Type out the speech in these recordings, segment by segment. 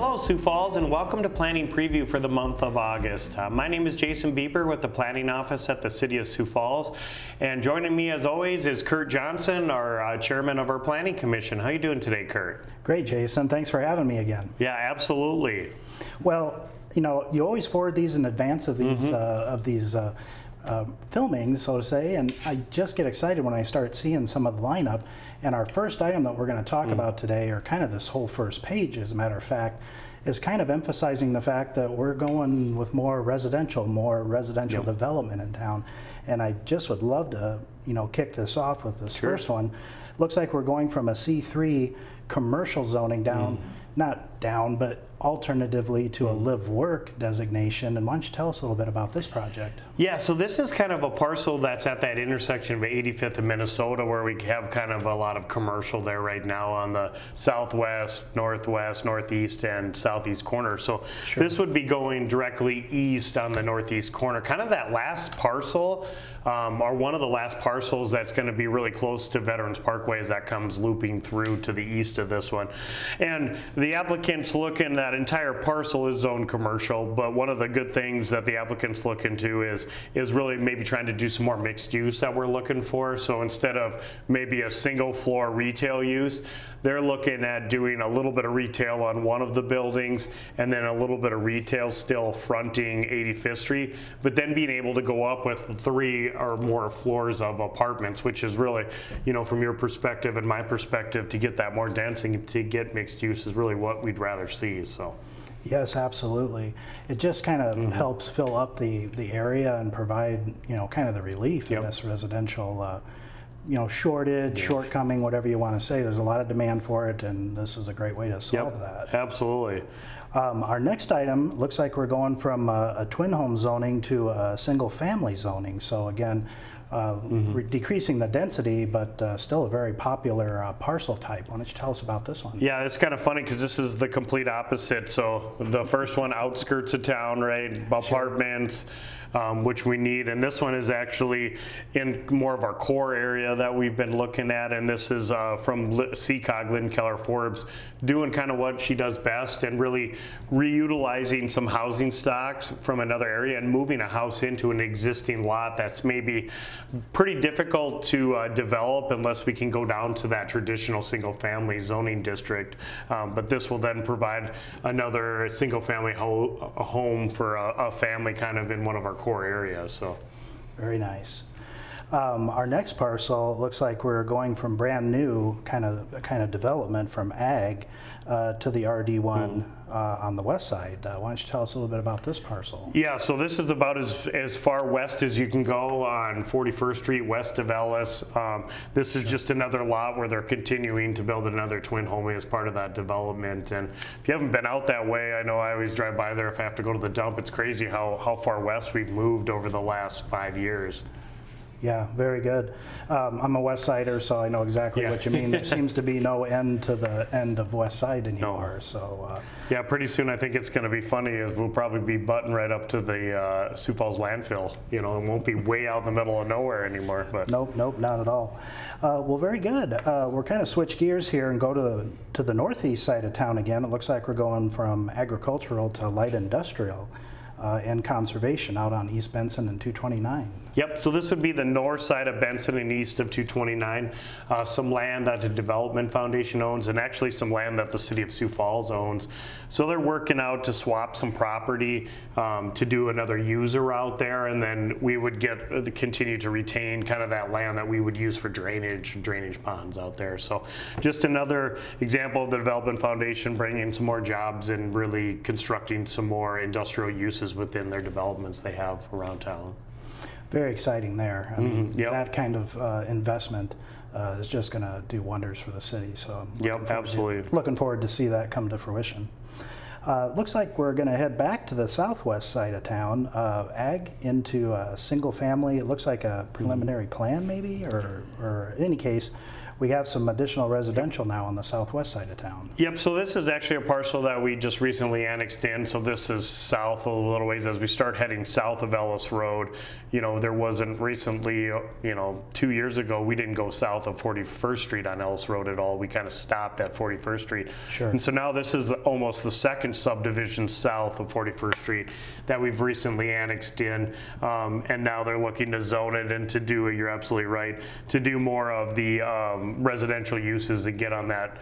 Hello, Sioux Falls, and welcome to Planning Preview for the month of August. My name is Jason Bieber with the Planning Office at the City of Sioux Falls, and joining me as always is Kurt Johnson, our Chairman of our Planning Commission. How are you doing today, Kurt? Great, Jason. Thanks for having me again. Yeah, absolutely. Well, you know, you always forward these in advance of these filmings, so to say, and I just get excited when I start seeing some of the lineup. And our first item that we're going to talk about today, or kind of this whole first page, as a matter of fact, is kind of emphasizing the fact that we're going with more residential development in town. And I just would love to, you know, kick this off with this first one. Looks like we're going from a C3 commercial zoning down, not down, but alternatively to a live-work designation. And why don't you tell us a little bit about this project? Yeah, so this is kind of a parcel that's at that intersection of 85th and Minnesota, where we have kind of a lot of commercial there right now on the southwest, northwest, northeast, and southeast corner. So this would be going directly east on the northeast corner. Kind of that last parcel, or one of the last parcels that's going to be really close to Veterans Parkway as that comes looping through to the east of this one. And the applicant's looking, that entire parcel is zoned commercial, but one of the good things that the applicant's looking to is really maybe trying to do some more mixed use that we're looking for. So instead of maybe a single floor retail use, they're looking at doing a little bit of retail on one of the buildings and then a little bit of retail still fronting 85th Street, but then being able to go up with 3 or more floors of apartments, which is really, you know, from your perspective and my perspective, to get that more density, to get mixed use is really what we'd rather see. So. Yes, absolutely. It just kind of helps fill up the area and provide, you know, kind of the relief in this residential, you know, shortage, shortcoming, whatever you want to say. There's a lot of demand for it, and this is a great way to solve that. Absolutely. Our next item looks like we're going from a twin home zoning to a single family zoning. So again, decreasing the density, but still a very popular parcel type. Why don't you tell us about this one? Yeah, it's kind of funny because this is the complete opposite. So the first one, outskirts of town, right? Apartments, which we need. And this one is actually in more of our core area that we've been looking at. And this is from CCOG, Lynn Keller Forbes, doing kind of what she does best and really reutilizing some housing stocks from another area and moving a house into an existing lot that's maybe pretty difficult to develop unless we can go down to that traditional single family zoning district. But this will then provide another single family home for a family kind of in one of our core areas. So very nice. Our next parcel looks like we're going from brand new kind of development from ag to the RD1 on the west side. Why don't you tell us a little bit about this parcel? Yeah, so this is about as far west as you can go on 41st Street west of Ellis. This is just another lot where they're continuing to build another twin home as part of that development. And if you haven't been out that way, I know I always drive by there if I have to go to the dump. It's crazy how far west we've moved over the last 5 years. Yeah, very good. I'm a West Sider, so I know exactly what you mean. There seems to be no end to the end of West Side anymore. So yeah, pretty soon I think it's going to be funny, as we'll probably be butting right up to the Sioux Falls landfill. You know, it won't be way out in the middle of nowhere anymore. But nope, not at all. Well, very good. We're kind of switch gears here and go to the northeast side of town again. It looks like we're going from agricultural to light industrial and conservation out on East Benson and 229. Yep, so this would be the north side of Benson and east of 229. Some land that the Development Foundation owns, and actually some land that the City of Sioux Falls owns. So they're working out to swap some property to do another user out there, and then we would continue to retain kind of that land that we would use for drainage ponds out there. So just another example of the Development Foundation bringing some more jobs and really constructing some more industrial uses within their developments they have around town. Very exciting there. I mean, that kind of investment is just going to do wonders for the city. So absolutely. Looking forward to see that come to fruition. Looks like we're going to head back to the southwest side of town, ag into a single family. It looks like a preliminary plan maybe, or in any case, we have some additional residential now on the southwest side of town. Yep, so this is actually a parcel that we just recently annexed in. So this is south a little ways. As we start heading south of Ellis Road, there wasn't recently, 2 years ago, we didn't go south of 41st Street on Ellis Road at all. We kind of stopped at 41st Street. Sure. And so now this is almost the second subdivision south of 41st Street that we've recently annexed in. And now they're looking to zone it and to do, you're absolutely right, to do more of the residential uses and get on that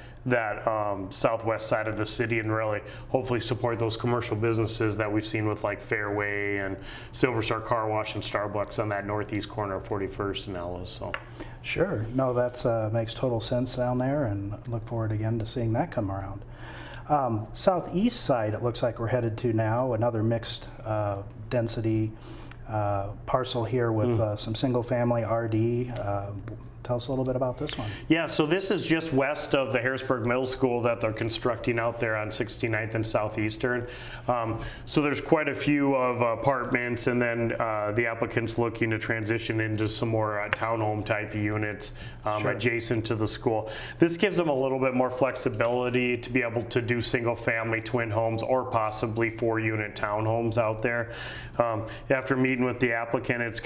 southwest side of the city and really hopefully support those commercial businesses that we've seen with like Fairway and Silver Star Car Wash and Starbucks on that northeast corner of 41st and Ellis. So. Sure. No, that makes total sense down there, and look forward again to seeing that come around. Southeast side, it looks like we're headed to now, another mixed density parcel here with some single family RD. Tell us a little bit about this one. Yeah, so this is just west of the Harrisburg Middle School that they're constructing out there on 69th and Southeastern. So there's quite a few of apartments, and then the applicant's looking to transition into some more townhome type units adjacent to the school. This gives them a little bit more flexibility to be able to do single family twin homes or possibly 4-unit townhomes out there. After meeting with the applicant, it's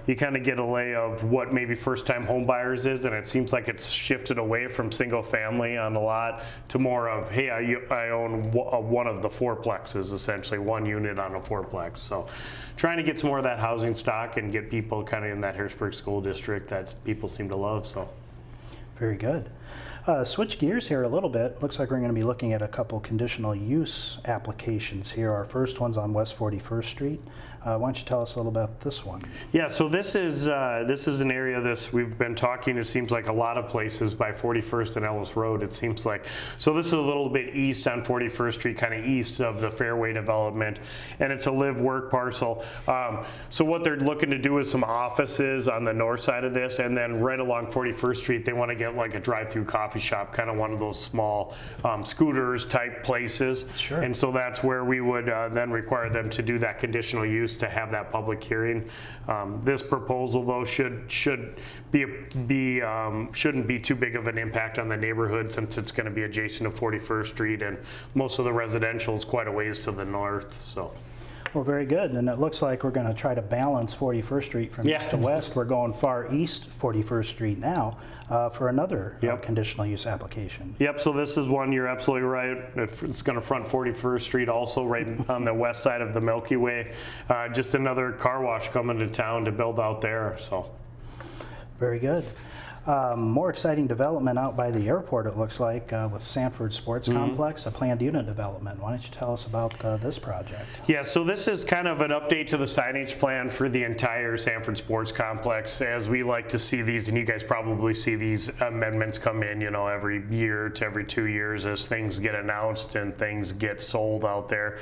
you kind of get a lay of what maybe first time home buyers is, and it seems like it's shifted away from single family on a lot to more of, hey, I own one of the fourplexes, essentially 1 unit on a fourplex. So trying to get some more of that housing stock and get people kind of in that Harrisburg school district that people seem to love. So very good. Switch gears here a little bit. Looks like we're going to be looking at a couple conditional use applications here. Our first one's on West 41st Street. Why don't you tell us a little about this one? Yeah, so this is an area we've been talking. It seems like a lot of places by 41st and Ellis Road. It seems like so. This is a little bit east on 41st Street, kind of east of the Fairway development, and it's a live-work parcel. So what they're looking to do is some offices on the north side of this, and then right along 41st Street, they want to get like a drive-through coffee shop, kind of one of those small scooters type places. Sure. And so that's where we would then require them to do that conditional use to have that public hearing. This proposal, though, shouldn't be too big of an impact on the neighborhood since it's going to be adjacent to 41st Street, and most of the residential is quite a ways to the north. So. Well, very good. And it looks like we're going to try to balance 41st Street from east to west. We're going far east 41st Street now for another conditional use application. Yep, so this is one, you're absolutely right. It's going to front 41st Street also, right on the west side of the Milky Way. Just another car wash coming to town to build out there. So. Very good. More exciting development out by the airport, it looks like, with Sanford Sports Complex, a planned unit development. Why don't you tell us about this project? Yeah, so this is kind of an update to the signage plan for the entire Sanford Sports Complex, as we like to see these, and you guys probably see these amendments come in, every year to every 2 years as things get announced and things get sold out there.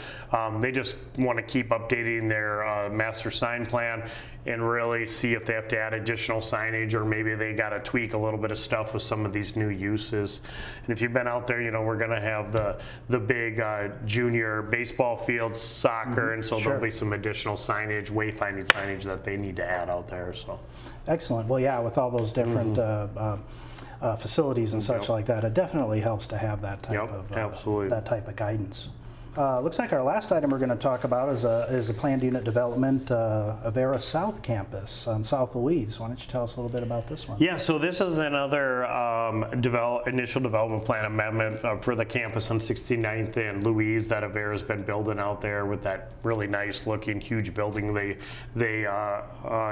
They just want to keep updating their master sign plan and really see if they have to add additional signage, or maybe they got to tweak a little bit of stuff with some of these new uses. And if you've been out there, we're going to have the big junior baseball field, soccer, and so there'll be some additional signage, wayfinding signage that they need to add out there. So, excellent. Well, yeah, with all those different facilities and such like that, it definitely helps to have that type of guidance. Looks like our last item we're going to talk about is a planned unit development, Avera South Campus on South Louise. Why don't you tell us a little bit about this one? Yeah, so this is another initial development plan amendment for the campus on 69th and Louise that Avera's been building out there with that really nice looking huge building they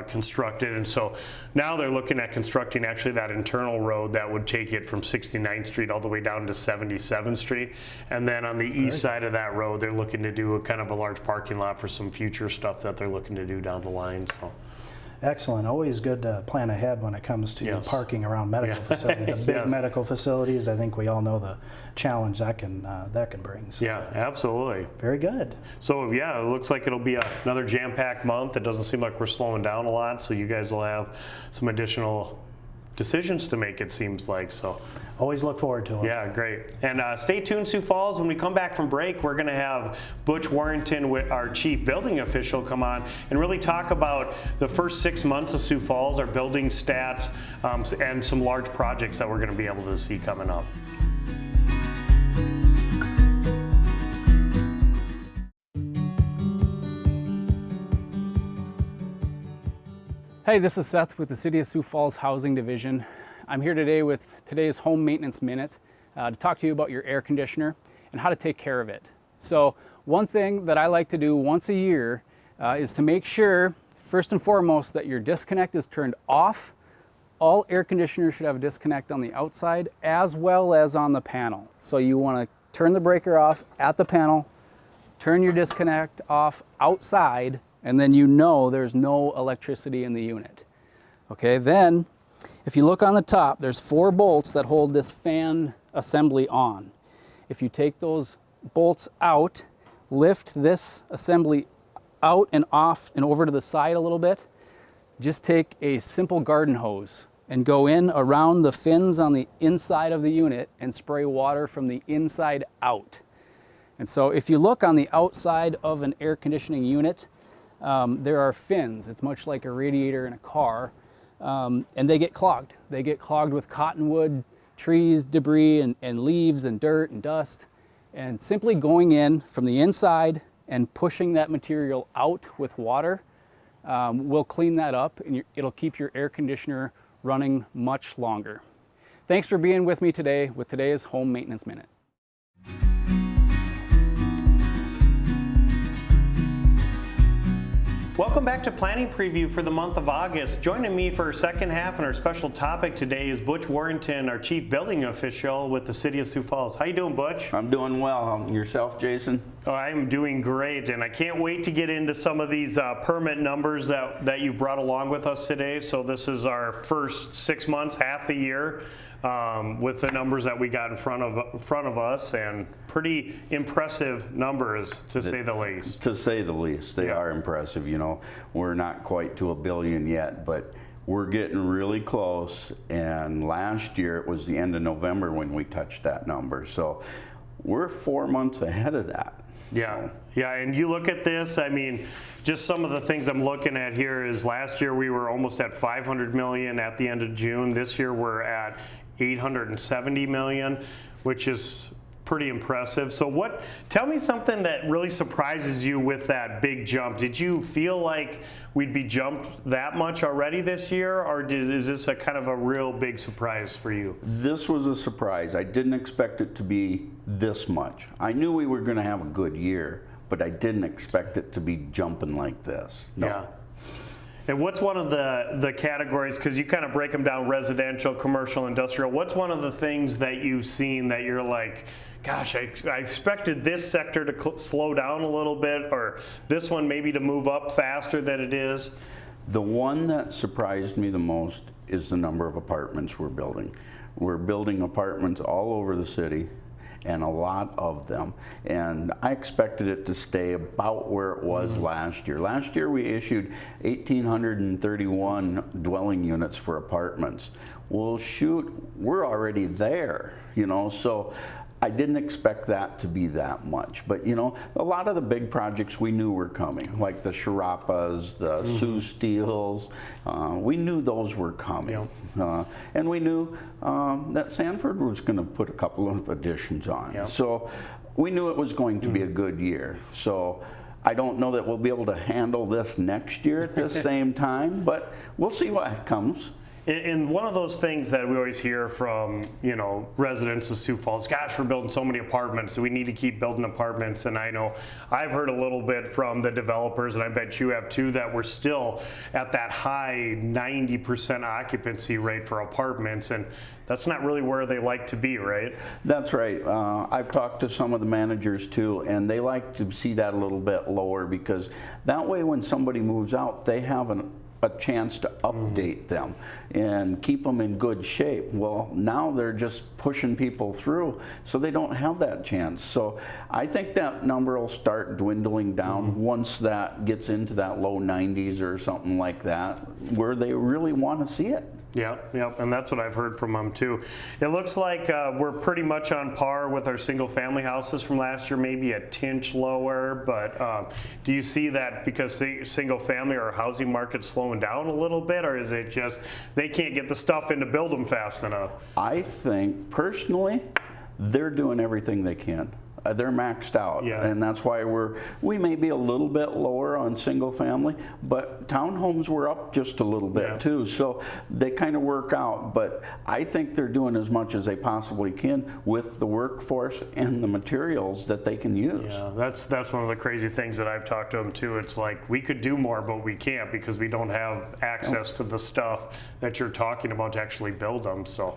constructed. And so now they're looking at constructing actually that internal road that would take it from 69th Street all the way down to 77th Street. And then on the east side of that road, they're looking to do a kind of a large parking lot for some future stuff that they're looking to do down the line. So. Excellent. Always good to plan ahead when it comes to parking around medical facilities. The big medical facilities, I think we all know the challenge that can bring. So. Yeah, absolutely. Very good. So yeah, it looks like it'll be another jam-packed month. It doesn't seem like we're slowing down a lot, so you guys will have some additional decisions to make, it seems like. So Always look forward to them. yeah, great. And stay tuned, Sioux Falls. When we come back from break, we're going to have Butch Warrington, our chief building official, come on and really talk about the first 6 months of Sioux Falls, our building stats, and some large projects that we're going to be able to see coming up. Hey, this is Seth with the City of Sioux Falls Housing Division. I'm here today with today's Home Maintenance Minute to talk to you about your air conditioner and how to take care of it. So one thing that I like to do once a year is to make sure, first and foremost, that your disconnect is turned off. All air conditioners should have a disconnect on the outside as well as on the panel. So you want to turn the breaker off at the panel, turn your disconnect off outside, and then you know there's no electricity in the unit. Okay, then if you look on the top, there's 4 bolts that hold this fan assembly on. If you take those bolts out, lift this assembly out and off and over to the side a little bit, just take a simple garden hose and go in around the fins on the inside of the unit and spray water from the inside out. And so if you look on the outside of an air conditioning unit, there are fins. It's much like a radiator in a car, and they get clogged. They get clogged with cottonwood, trees, debris, and leaves and dirt and dust. And simply going in from the inside and pushing that material out with water will clean that up, and it'll keep your air conditioner running much longer. Thanks for being with me today with today's Home Maintenance Minute. Welcome back to Planning Preview for the month of August. Joining me for our second half and our special topic today is Butch Warrington, our chief building official with the City of Sioux Falls. How you doing, Butch? I'm doing well. Yourself, Jason? Oh, I'm doing great, and I can't wait to get into some of these permit numbers that you brought along with us today. So this is our first 6 months, half a year, with the numbers that we got in front of us, and pretty impressive numbers, to say the least. To say the least. They Yeah. are impressive. You know, we're not quite to $1 billion yet, but we're getting really close. And last year, it was the end of November when we touched that number. So we're 4 months ahead of that. Yeah, yeah, and you look at this, I mean, just some of the things I'm looking at here is last year we were almost at 500 million at the end of June. This year we're at 870 million, which is pretty impressive. So tell me something that really surprises you with that big jump. Did you feel like we'd be jumped that much already this year, or is this a kind of a real big surprise for you? This was a surprise. I didn't expect it to be this much. I knew we were going to have a good year, but I didn't expect it to be jumping like this. No. Yeah. And what's one of the categories, because you kind of break them down, residential, commercial, industrial, what's one of the things that you've seen that you're like, gosh, I expected this sector to slow down a little bit, or this one maybe to move up faster than it is? The one that surprised me the most is the number of apartments we're building. We're building apartments all over the city, and a lot of them. And I expected it to stay about where it was last year. Last year we issued 1,831 dwelling units for apartments. Well, shoot, we're already there, you know, so I didn't expect that to be that much. But, you know, a lot of the big projects we knew were coming, like the Sharapas, the Sioux Steels. We knew those were coming. Yep. And we knew that Sanford was going to put a couple of additions on. Yep. So we knew it was going to be a good year. So I don't know that we'll be able to handle this next year at the same time, but we'll see what comes. And one of those things that we always hear from, you know, residents of Sioux Falls, gosh, we're building so many apartments, so we need to keep building apartments. And I know I've heard a little bit from the developers, and I bet you have too, that we're still at that high 90% occupancy rate for apartments, and that's not really where they like to be, right? That's right. I've talked to some of the managers too, and they like to see that a little bit lower, because that way when somebody moves out, they have a chance to update them and keep them in good shape. Well, now they're just pushing people through, so they don't have that chance. So I think that number will start dwindling down once that gets into that low 90s or something like that, where they really want to see it. Yep, and that's what I've heard from them too. It looks like we're pretty much on par with our single-family houses from last year, maybe a tinch lower, but do you see that because single-family or housing market's slowing down a little bit, or is it just they can't get the stuff in to build them fast enough? I think, personally, they're doing everything they can. They're maxed out, and that's why we may be a little bit lower on single family, but townhomes were up just a little bit too, so they kind of work out. But I think they're doing as much as they possibly can with the workforce and the materials that they can use. Yeah, that's one of the crazy things that I've talked to them too. It's like we could do more, but we can't because we don't have access to the stuff that you're talking about to actually build them. So.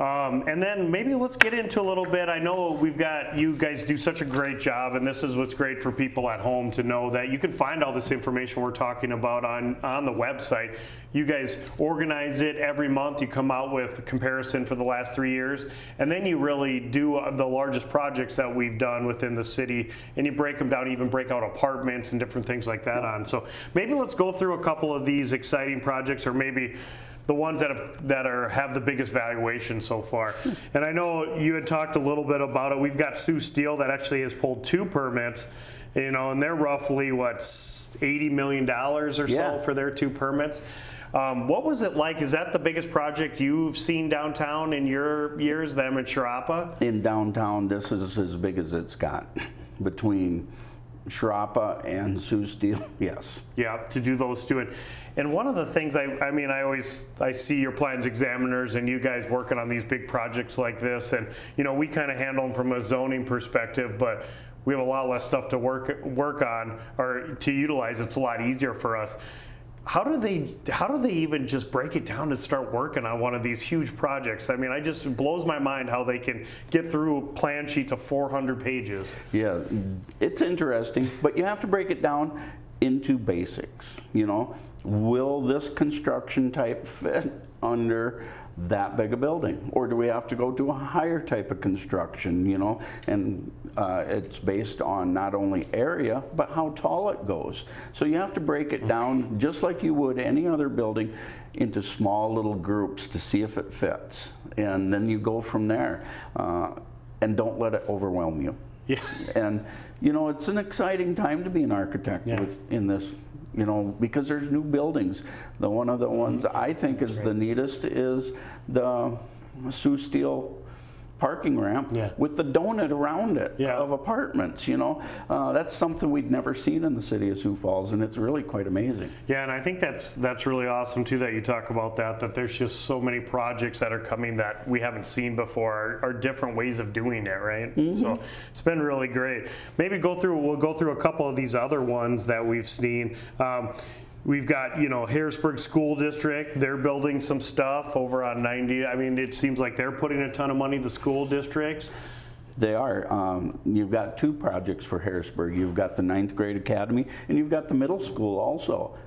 And then maybe let's get into a little bit. I know you guys do such a great job, and this is what's great for people at home to know that you can find all this information we're talking about on the website. You guys organize it every month. You come out with a comparison for the last 3 years, and then you really do the largest projects that we've done within the city, and you break them down, even break out apartments and different things like that on. So maybe let's go through a couple of these exciting projects, or maybe the ones that have the biggest valuation so far. And I know you had talked a little bit about it. We've got Sioux Steel that actually has pulled 2 permits, and they're roughly $80 million or so for their 2 permits. What was it like? Is that the biggest project you've seen downtown in your years, them in Sharapa? In downtown, this is as big as it's got between Sharapa and Sioux Steel, yes. Yeah, to do those 2. And one of the things I see your plans examiners and you guys working on these big projects like this, and we kind of handle them from a zoning perspective, but we have a lot less stuff to work on or to utilize. It's a lot easier for us. How do they even just break it down and start working on one of these huge projects? It blows my mind how they can get through plan sheets of 400 pages. Yeah, it's interesting, but you have to break it down into basics. Will this construction type fit under that big a building, or do we have to go to a higher type of construction? And it's based on not only area but how tall it goes. So you have to break it down just like you would any other building into small little groups to see if it fits, and then you go from there, and don't let it overwhelm you. Yeah. And it's an exciting time to be an architect in this. Because there's new buildings. One of the ones I think is the neatest is the Sioux Steel parking ramp with the donut around it of apartments. That's something we'd never seen in the city of Sioux Falls, and it's really quite amazing. Yeah, and I think that's really awesome too that you talk about that there's just so many projects that are coming that we haven't seen before, are different ways of doing it, right? So it's been really great. Maybe we'll go through a couple of these other ones that we've seen. We've got, Harrisburg School District. They're building some stuff over on 90. It seems like they're putting a ton of money, the school districts. They are. You've got 2 projects for Harrisburg. You've got the 9th grade academy, and you've got the middle school also.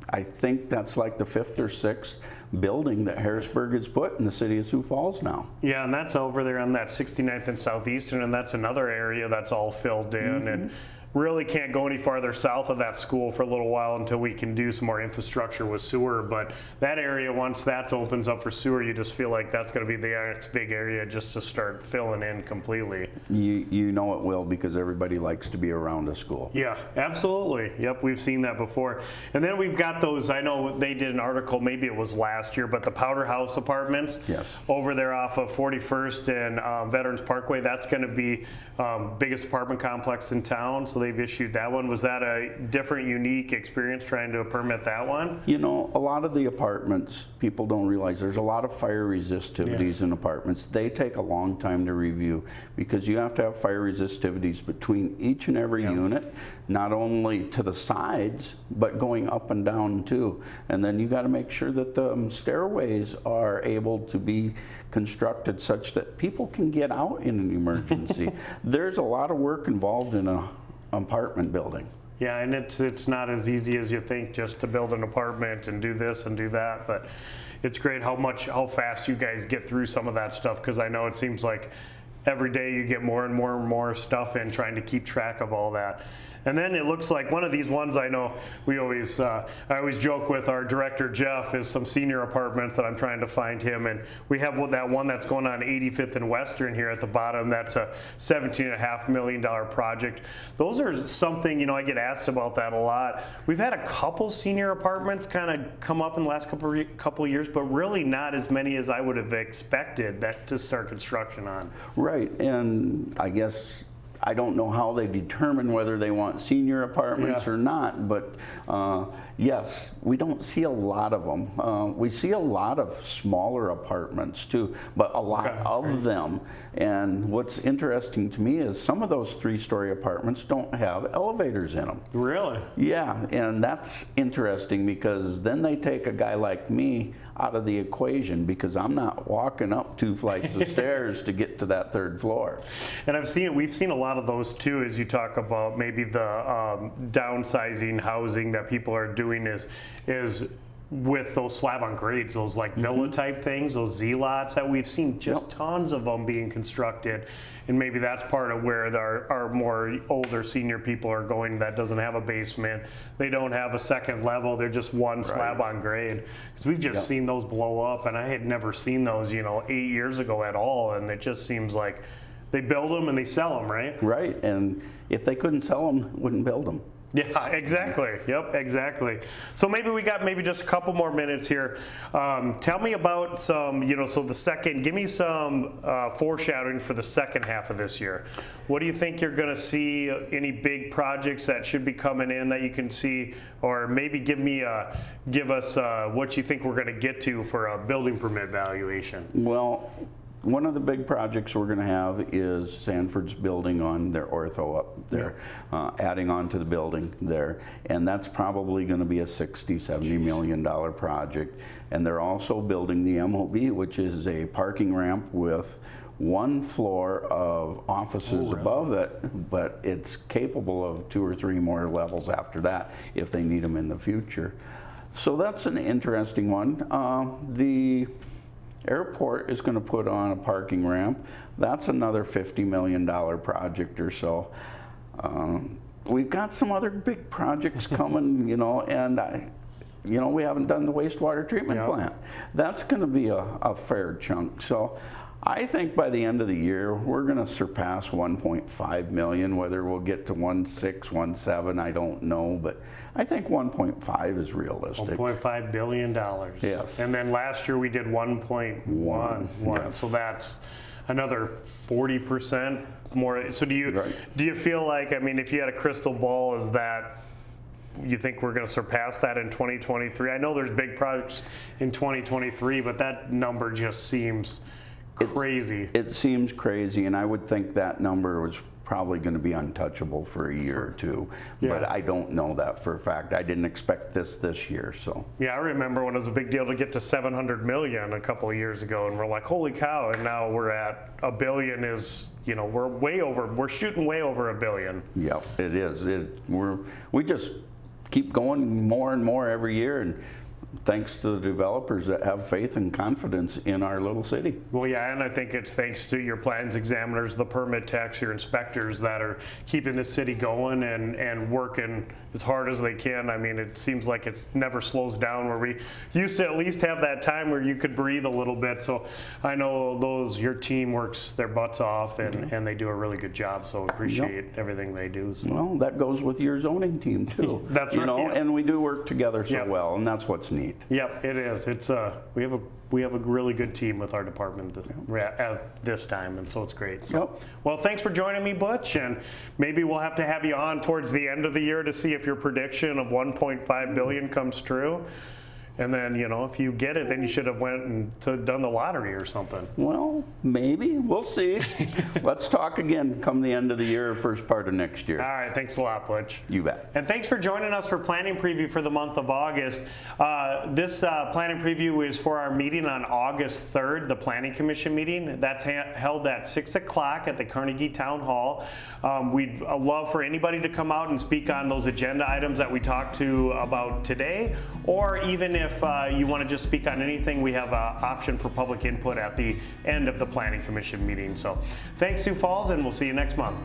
I think that's like the 5th or 6th building that Harrisburg has put in the city of Sioux Falls now. Yeah, and that's over there on that 69th and Southeastern, and that's another area that's all filled in. And really can't go any farther south of that school for a little while until we can do some more infrastructure with sewer. But that area, once that opens up for sewer, you just feel like that's going to be the next big area just to start filling in completely. You know it will, because everybody likes to be around a school. Yeah, absolutely. Yep, we've seen that before. And then we've got those, I know they did an article, maybe it was last year, but the Powderhouse Apartments over there off of 41st and Veterans Parkway, that's going to be biggest apartment complex in town. So they've issued that one. Was that a different, unique experience trying to permit that one? A lot of the apartments, people don't realize there's a lot of fire resistivities in apartments. They take a long time to review, because you have to have fire resistivities between each and every unit, not only to the sides, but going up and down too. And then you got to make sure that the stairways are able to be constructed such that people can get out in an emergency. There's a lot of work involved in an apartment building. Yeah, and it's not as easy as you think just to build an apartment and do this and do that, but it's great how fast you guys get through some of that stuff, because I know it seems like every day you get more and more and more stuff in, trying to keep track of all that. And then it looks like one of these ones, I know I always joke with our director Jeff, is some senior apartments that I'm trying to find him. And we have that one that's going on 85th and Western here at the bottom. That's a $17.5 million project. Those are something, I get asked about that a lot. We've had a couple senior apartments kind of come up in the last couple of years, but really not as many as I would have expected that to start construction on. Right, and I guess I don't know how they determine whether they want senior apartments or not, but yes, we don't see a lot of them. We see a lot of smaller apartments too, but a lot of them. And what's interesting to me is some of those 3-story apartments don't have elevators in them. Really? Yeah, and that's interesting because then they take a guy like me out of the equation because I'm not walking up 2 flights of stairs to get to that 3rd floor. And we've seen a lot of those too, as you talk about maybe the downsizing housing that people are doing is with those slab on grades, those like villa type things, those Z lots that we've seen just tons of them being constructed. And maybe that's part of where our more older senior people are going that doesn't have a basement. They don't have a second level. They're just one slab on grade. Because we've just seen those blow up, and I had never seen those, 8 years ago at all. And it just seems like they build them and they sell them, right? Right, and if they couldn't sell them, wouldn't build them. Yeah, exactly. Yep, exactly. So maybe we got just a couple more minutes here. Tell me about some, give me some foreshadowing for the second half of this year. What do you think you're going to see? Any big projects that should be coming in that you can see, or maybe give us what you think we're going to get to for a building permit valuation? Well, one of the big projects we're going to have is Sanford's building on their ortho up there, adding on to the building there. And that's probably going to be a $60–70 million project. And they're also building the MOB, which is a parking ramp with 1 floor of offices above it, but it's capable of 2 or 3 more levels after that if they need them in the future. So that's an interesting one. The airport is going to put on a parking ramp. That's another $50 million project or so. We've got some other big projects coming, and we haven't done the wastewater treatment plant. That's going to be a fair chunk. So I think by the end of the year, we're going to surpass 1.5 million. Whether we'll get to 1.6, 1.7, I don't know, but I think 1.5 is realistic. $1.5 billion. Yes. And then last year we did 1.1. Yes. So that's another 40% more. So do you feel like, if you had a crystal ball, is that you think we're going to surpass that in 2023? I know there's big projects in 2023, but that number just seems crazy. It seems crazy, and I would think that number was probably going to be untouchable for a year or two, but I don't know that for a fact. I didn't expect this year, so. Yeah, I remember when it was a big deal to get to 700 million a couple of years ago, and we're like, holy cow, and now we're at a billion we're shooting way over $1 billion. Yeah, it is. We just keep going more and more every year, and thanks to the developers that have faith and confidence in our little city. Well, yeah, and I think it's thanks to your plans examiners, the permit techs, your inspectors that are keeping the city going and working as hard as they can. It seems like it never slows down, where we used to at least have that time where you could breathe a little bit. So I know your team works their butts off, and they do a really good job, so appreciate everything they do. So. Well, that goes with your zoning team too. That's right. And we do work together so well, and that's what's neat. Yep, it is. It's we have a really good team with our department at this time, and so it's great. So, well, thanks for joining me, Butch, and maybe we'll have to have you on towards the end of the year to see if your prediction of 1.5 billion comes true. And then, if you get it, then you should have went and done the lottery or something. Well, maybe. We'll see. Let's talk again come the end of the year or first part of next year. All right. Thanks a lot, Butch. You bet. And thanks for joining us for Planning Preview for the month of August. This Planning Preview is for our meeting on August 3rd, the Planning Commission meeting. That's held at 6 o'clock at the Carnegie Town Hall. We'd love for anybody to come out and speak on those agenda items that we talked about today, or even if if you want to just speak on anything, we have an option for public input at the end of the Planning Commission meeting. So thanks, Sioux Falls, and we'll see you next month.